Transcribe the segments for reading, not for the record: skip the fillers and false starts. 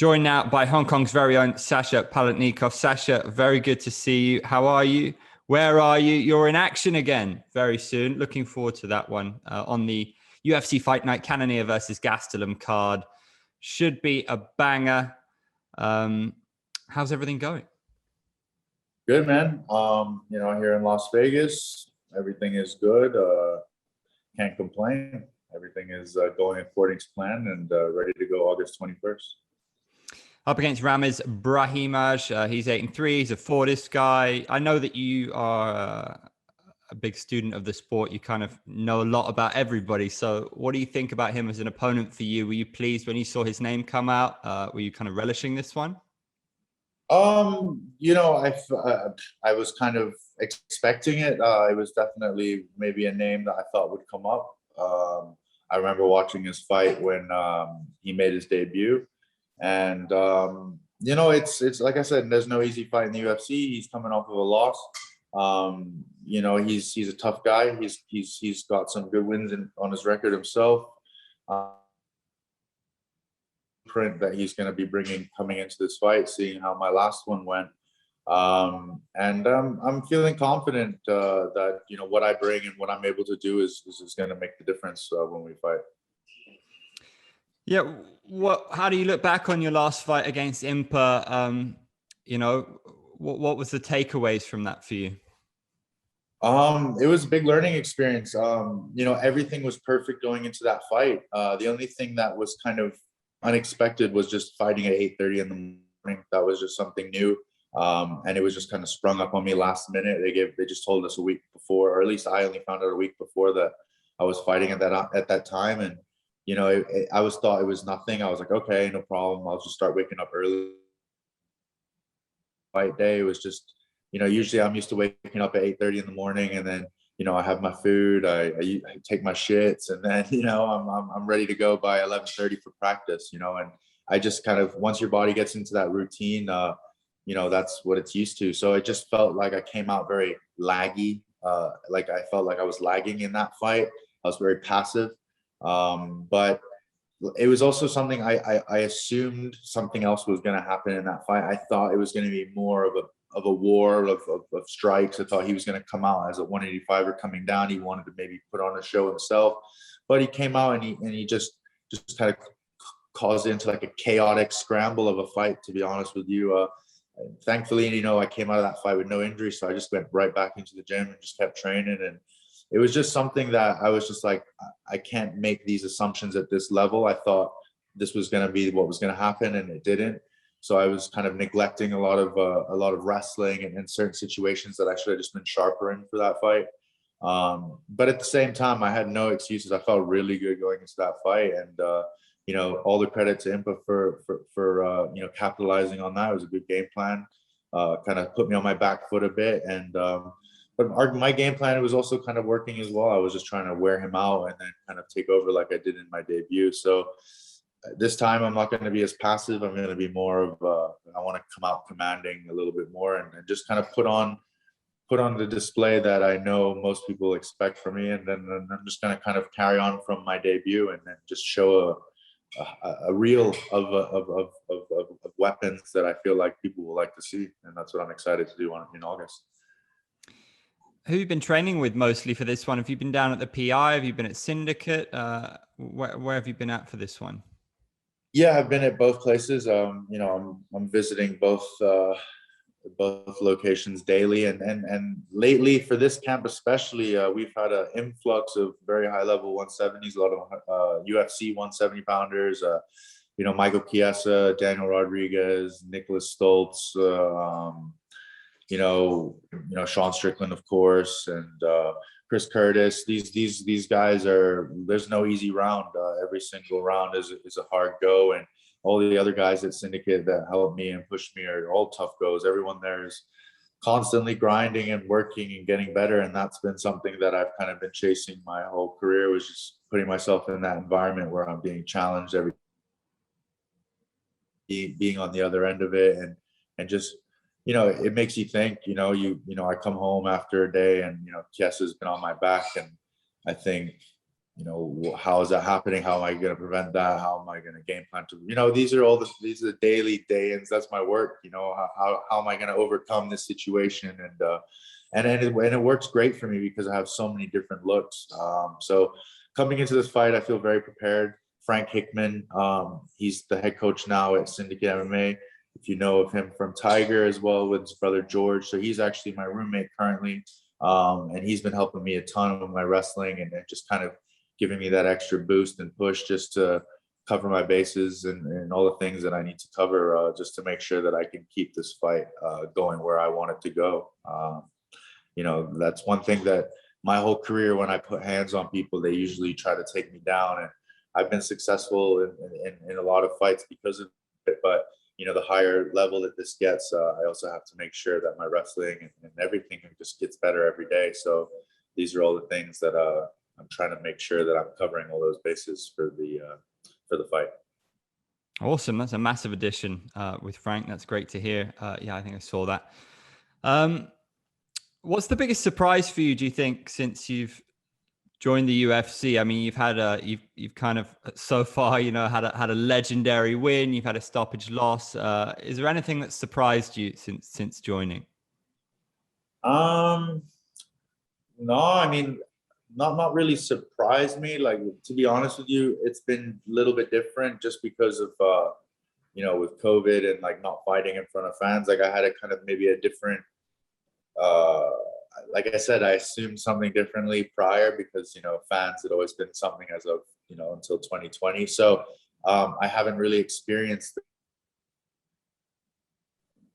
Joined now by Hong Kong's very own Sasha Palatnikov. Sasha, very good to see you. How are you? Where are you? You're in action again very soon. Looking forward to that one on the UFC Fight Night Cannonier versus Gastelum card. Should be a banger. How's everything going? Good, man. Here in Las Vegas, everything is good. Can't complain. Everything is going according to plan and ready to go August 21st. Up against Ramiz Brahimaj. He's 8-3. He's a Fordist guy. I know that you are a big student of the sport. You kind of know a lot about everybody. So what do you think about him as an opponent for you? Were you pleased when you saw his name come out? Were you kind of relishing this one? I was kind of expecting it. It was definitely maybe a name that I thought would come up. I remember watching his fight when he made his debut. And it's like I said, there's no easy fight in the UFC. He's coming off of a loss. He's a tough guy. He's got some good wins on his record himself. Print that he's going to be bringing coming into this fight, seeing how my last one went. I'm feeling confident that what I bring and what I'm able to do is going to make the difference when we fight. Yeah. How do you look back on your last fight against Impa? What was the takeaways from that for you? It was a big learning experience. Everything was perfect going into that fight. The only thing that was kind of unexpected was just fighting at 8:30 in the morning. That was just something new. And it was just kind of sprung up on me last minute. They just told us a week before, or at least I only found out a week before that I was fighting at that time. And I thought it was nothing. I was like, okay, no problem. I'll just start waking up early. Fight day, it was just, usually I'm used to waking up at 8:30 in the morning, and then, I have my food, I take my shits, and then, I'm ready to go by 11:30 for practice, and I just kind of, once your body gets into that routine, that's what it's used to. So it just felt like I came out very laggy. Like I felt like I was lagging in that fight. I was very passive. But it was also something I assumed something else was going to happen in that fight. I thought it was going to be more of a war of strikes. I thought he was going to come out as a 185er coming down. He wanted to maybe put on a show himself, but he came out and he just kind of caused it into like a chaotic scramble of a fight, to be honest with you. Thankfully, I came out of that fight with no injury, so I just went right back into the gym and just kept training. And it was just something that I was just like, I can't make these assumptions at this level. I thought this was going to be what was going to happen, and it didn't. So I was kind of neglecting a lot of wrestling and certain situations that I should have just been sharper in for that fight. But at the same time, I had no excuses. I felt really good going into that fight, and all the credit to Impa for capitalizing on that. It was a good game plan. Kind of put me on my back foot a bit, and but my game plan was also kind of working as well. I was just trying to wear him out and then kind of take over like I did in my debut. So this time I'm not going to be as passive. I'm going to be more of I want to come out commanding a little bit more and just kind of put on the display that I know most people expect from me. And then I'm just going to kind of carry on from my debut and then just show a reel of weapons that I feel like people will like to see. And that's what I'm excited to do in August. Who have you been training with mostly for this one? Have you been down at the PI? Have you been at Syndicate? Where have you been at for this one? Yeah, I've been at both places. I'm visiting both locations daily, and lately for this camp especially, we've had an influx of very high level 170s, a lot of UFC 170 pounders. Michael Chiesa, Daniel Rodriguez, Nicholas Stoltz. Sean Strickland, of course, and Chris Curtis. These guys there's no easy round. Every single round is a hard go, and all the other guys at Syndicate that helped me and pushed me are all tough goes. Everyone there is constantly grinding and working and getting better, and that's been something that I've kind of been chasing my whole career, was just putting myself in that environment where I'm being challenged being on the other end of it, and just it makes you think. I come home after a day and Chiesa's been on my back, and I think how is that happening? How am I going to prevent that? How am I going to game plan to, these are the daily day-ins. That's my work. How am I going to overcome this situation? And it works great for me because I have so many different looks. So coming into this fight, I feel very prepared. Frank Hickman, he's the head coach now at Syndicate MMA. If you know of him from Tiger, as well with his brother George. So he's actually my roommate currently. And he's been helping me a ton with my wrestling and just kind of giving me that extra boost and push just to cover my bases and all the things that I need to cover, just to make sure that I can keep this fight going where I want it to go. That's one thing that my whole career, when I put hands on people, they usually try to take me down, and I've been successful in a lot of fights because of it. But the higher level that this gets, I also have to make sure that my wrestling and everything just gets better every day. So these are all the things that I'm trying to make sure that I'm covering all those bases for the fight. Awesome. That's a massive addition with Frank. That's great to hear. Yeah, I think I saw that. What's the biggest surprise for you, do you think, since you've joined the UFC? I mean, you've had you've kind of so far, had a legendary win. You've had a stoppage loss. Is there anything that surprised you since joining? No, I mean, not really surprised me. Like, to be honest with you, it's been a little bit different just because of with COVID and like not fighting in front of fans. Like, I had a kind of maybe a different. Like I said, I assumed something differently prior because fans had always been something as of until 2020. So I haven't really experienced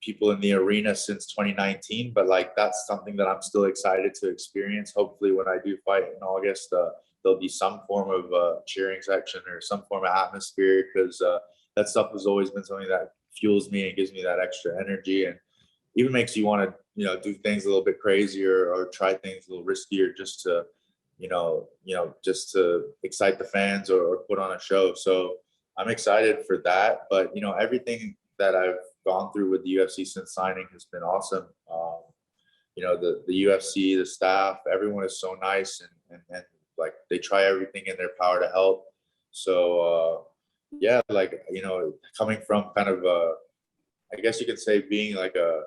people in the arena since 2019, but like that's something that I'm still excited to experience. Hopefully when I do fight in August, there'll be some form of cheering section or some form of atmosphere, because that stuff has always been something that fuels me and gives me that extra energy, and even makes you want to do things a little bit crazier or try things a little riskier just to just to excite the fans or put on a show. So I'm excited for that. But everything that I've gone through with the UFC since signing has been awesome. The UFC, the staff, everyone is so nice, and like they try everything in their power to help. So yeah, like coming from kind of I guess you could say being like a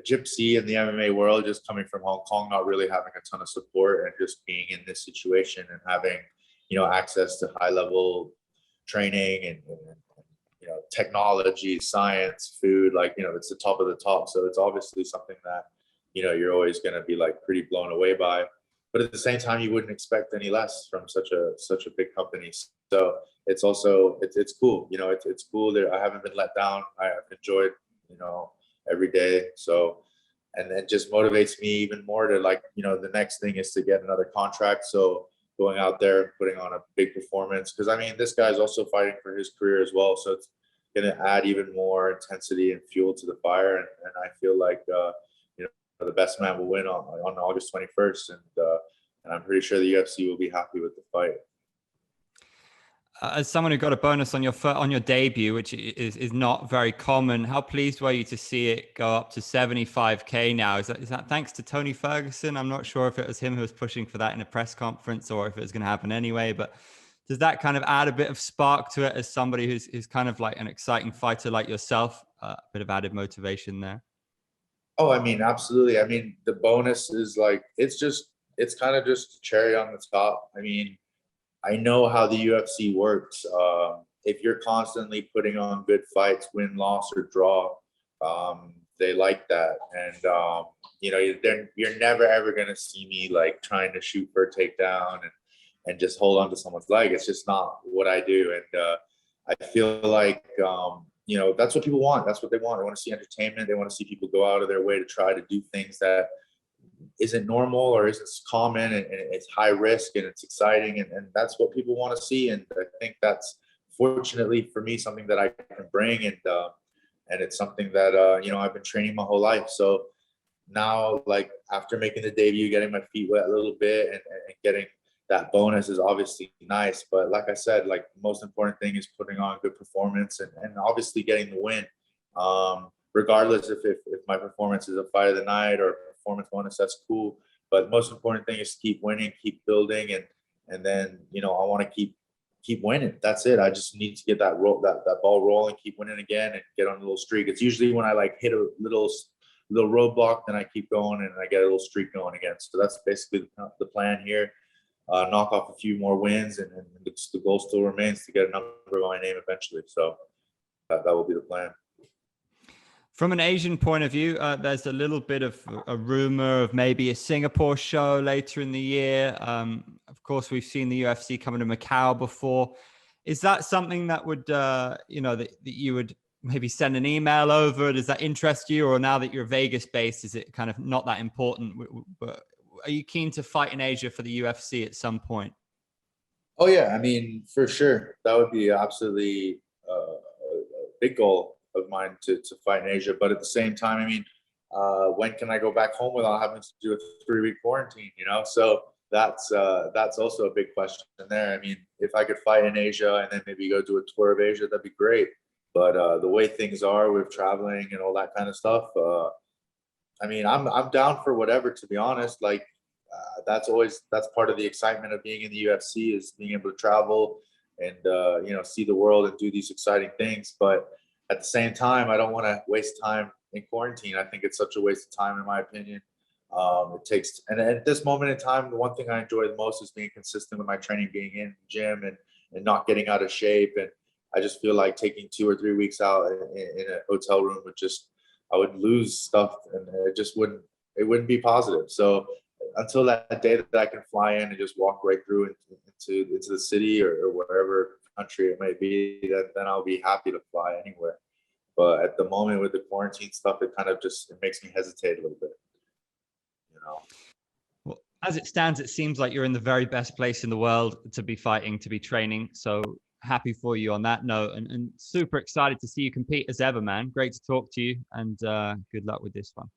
gypsy in the MMA world, just coming from Hong Kong, not really having a ton of support, and just being in this situation and having access to high level training and technology, science, food, like it's the top of the top. So it's obviously something that you're always going to be like pretty blown away by, but at the same time you wouldn't expect any less from such a big company. So it's also it's cool. It's cool that I haven't been let down. I've enjoyed every day. So, and it just motivates me even more to like the next thing is to get another contract. So going out there, putting on a big performance, because I mean this guy's also fighting for his career as well. So it's going to add even more intensity and fuel to the fire. And I feel like the best man will win on August 21st, and I'm pretty sure the UFC will be happy with the fight. As someone who got a bonus on your debut, which is not very common, how pleased were you to see it go up to 75K now? Is that thanks to Tony Ferguson? I'm not sure if it was him who was pushing for that in a press conference or if it was going to happen anyway, but does that kind of add a bit of spark to it as somebody who's kind of like an exciting fighter like yourself? A bit of added motivation there. Oh, I mean, absolutely. I mean, the bonus is like, it's kind of just cherry on the top. I mean, I know how the UFC works. If you're constantly putting on good fights, win, loss, or draw, they like that. And, you're never, ever going to see me like trying to shoot for a takedown and just hold on to someone's leg. It's just not what I do. And I feel like, that's what people want. That's what they want. They want to see entertainment. They want to see people go out of their way to try to do things that isn't normal or isn't common, and it's high risk and it's exciting, and that's what people want to see. And I think that's, fortunately for me, something that I can bring, and it's something that I've been training my whole life. So now, like after making the debut, getting my feet wet a little bit and getting that bonus is obviously nice. But like I said, like the most important thing is putting on good performance and obviously getting the win. Regardless if my performance is a fight of the night or performance bonus, that's cool. But the most important thing is to keep winning, keep building, and and then I want to keep winning. That's it. I just need to get that ball rolling, keep winning again, and get on a little streak. It's usually when I like hit a little roadblock, then I keep going and I get a little streak going again. So that's basically the plan here. Knock off a few more wins, and the goal still remains to get a number on my name eventually. So that will be the plan. From an Asian point of view, there's a little bit of a rumor of maybe a Singapore show later in the year. Of course, we've seen the UFC coming to Macau before. Is that something that would, that you would maybe send an email over? Does that interest you? Or now that you're Vegas based, is it kind of not that important? But are you keen to fight in Asia for the UFC at some point? Oh yeah, I mean, for sure, that would be absolutely a big goal of mine to fight in Asia. But at the same time, I mean, when can I go back home without having to do a 3-week quarantine? So that's also a big question there. I mean, if I could fight in Asia and then maybe go do a tour of Asia, that'd be great. But the way things are with traveling and all that kind of stuff, I mean, I'm down for whatever, to be honest. Like, that's part of the excitement of being in the UFC, is being able to travel and see the world and do these exciting things. But at the same time, I don't want to waste time in quarantine. I think it's such a waste of time, in my opinion. And at this moment in time, the one thing I enjoy the most is being consistent with my training, being in the gym and not getting out of shape. And I just feel like taking 2 or 3 weeks out in a hotel room I would lose stuff, and it wouldn't be positive. So until that day that I can fly in and just walk right through into the city or wherever country it may be, then I'll be happy to fly anywhere. But at the moment with the quarantine stuff, it kind of it makes me hesitate a little bit. Well, as it stands, it seems like you're in the very best place in the world to be fighting, to be training. So happy for you on that note, and super excited to see you compete as ever, man. Great to talk to you, and good luck with this one.